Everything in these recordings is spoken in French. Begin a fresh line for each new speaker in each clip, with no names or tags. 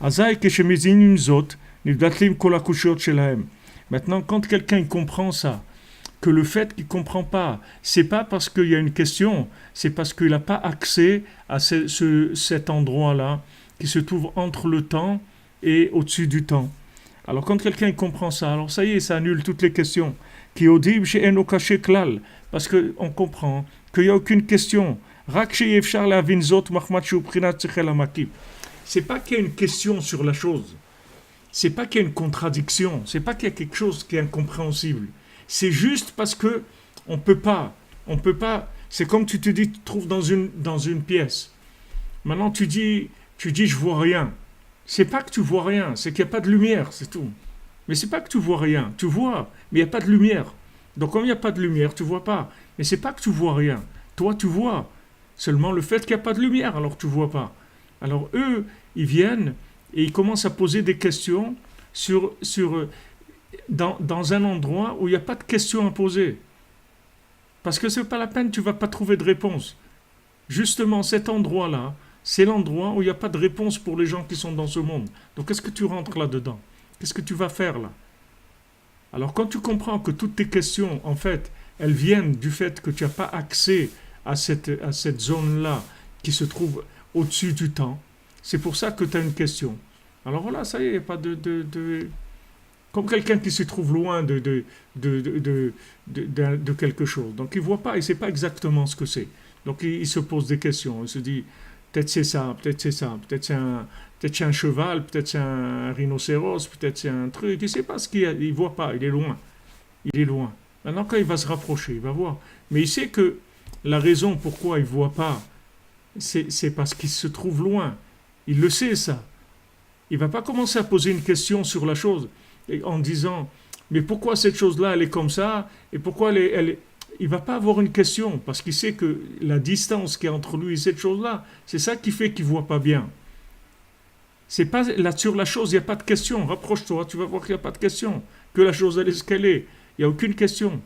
Azaï keshemezinin zot, nivdatlim kol hakushot shelahem. Maintenant, quand quelqu'un comprend ça, que le fait qu'il ne comprend pas, c'est pas parce qu'il y a une question, c'est parce qu'il n'a pas accès à cet endroit-là qui se trouve entre le temps et au-dessus du temps. Alors quand quelqu'un comprend ça, alors ça y est, ça annule toutes les questions. Qui audib chez enokaché klal, parce qu'on comprend qu'il n'y a aucune question. Rak sheyefshar la vinzot mahmat shuprinat tchel amakib. C'est pas qu'il y a une question sur la chose. C'est pas qu'il y a une contradiction. C'est pas qu'il y a quelque chose qui est incompréhensible. C'est juste parce que on peut pas. C'est comme tu te dis, tu te trouves dans une pièce. Maintenant tu dis, je vois rien. C'est pas que tu vois rien, c'est qu'il n'y a pas de lumière, c'est tout. Mais c'est pas que tu vois rien, tu vois, mais il n'y a pas de lumière. Donc comme il n'y a pas de lumière, tu vois pas. Mais c'est pas que tu vois rien. Toi tu vois. Seulement le fait qu'il n'y a pas de lumière, alors tu vois pas. Alors eux, ils viennent et ils commencent à poser des questions dans un endroit où il n'y a pas de questions à poser. Parce que c'est pas la peine, tu vas pas trouver de réponse. Justement, cet endroit-là, c'est l'endroit où il n'y a pas de réponse pour les gens qui sont dans ce monde. Donc qu'est-ce que tu rentres là-dedans? Qu'est-ce que tu vas faire là? Alors quand tu comprends que toutes tes questions, en fait, elles viennent du fait que tu n'as pas accès à cette zone-là qui se trouve au-dessus du temps, c'est pour ça que tu as une question. Alors voilà, ça y est, il n'y a pas comme quelqu'un qui se trouve loin de quelque chose. Donc il ne voit pas, il ne sait pas exactement ce que c'est. Donc il se pose des questions, il se dit, peut-être c'est ça, peut-être c'est ça, peut-être c'est un cheval, peut-être c'est un rhinocéros, peut-être c'est un truc, il ne sait pas ce qu'il y a, il ne voit pas, il est loin. Il est loin. Maintenant quand il va se rapprocher, il va voir. Mais il sait que la raison pourquoi il ne voit pas, c'est parce qu'il se trouve loin. Il le sait ça. Il ne va pas commencer à poser une question sur la chose en disant mais pourquoi cette chose-là elle est comme ça et pourquoi il va pas avoir une question parce qu'il sait que la distance qui est entre lui et cette chose-là, c'est ça qui fait qu'il voit pas bien. C'est pas là sur la chose, il n'y a pas de question. Rapproche-toi, tu vas voir qu'il n'y a pas de question. Que la chose elle est ce qu'elle est. Il n'y a aucune question.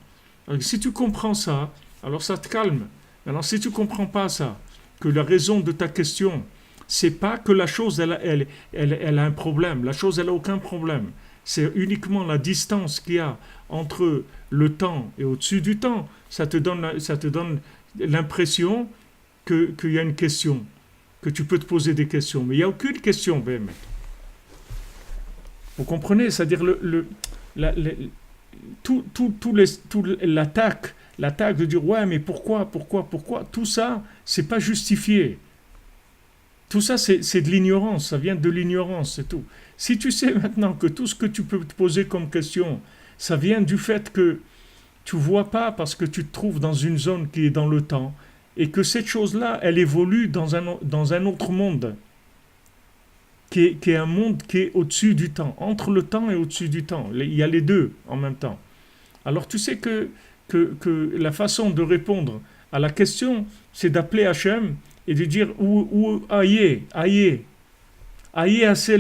Alors, si tu comprends ça, alors ça te calme. Alors si tu comprends pas ça, que la raison de ta question, c'est pas que la chose elle a un problème. La chose elle a aucun problème. C'est uniquement la distance qu'il y a entre le temps et au-dessus du temps. Ça te donne l'impression qu'il y a une question, que tu peux te poser des questions. Mais il n'y a aucune question, ben. Vous comprenez? C'est-à-dire la- le- l'attaque de dire ouais, mais pourquoi, tout ça, c'est pas justifié. Tout ça, c'est de l'ignorance, ça vient de l'ignorance, c'est tout. Si tu sais maintenant que tout ce que tu peux te poser comme question, ça vient du fait que tu ne vois pas parce que tu te trouves dans une zone qui est dans le temps et que cette chose-là, elle évolue dans un autre monde, qui est un monde qui est au-dessus du temps, entre le temps et au-dessus du temps. Il y a les deux en même temps. Alors tu sais que la façon de répondre à la question, c'est d'appeler Hachem et de dire où aïe, aïe, aïe, assez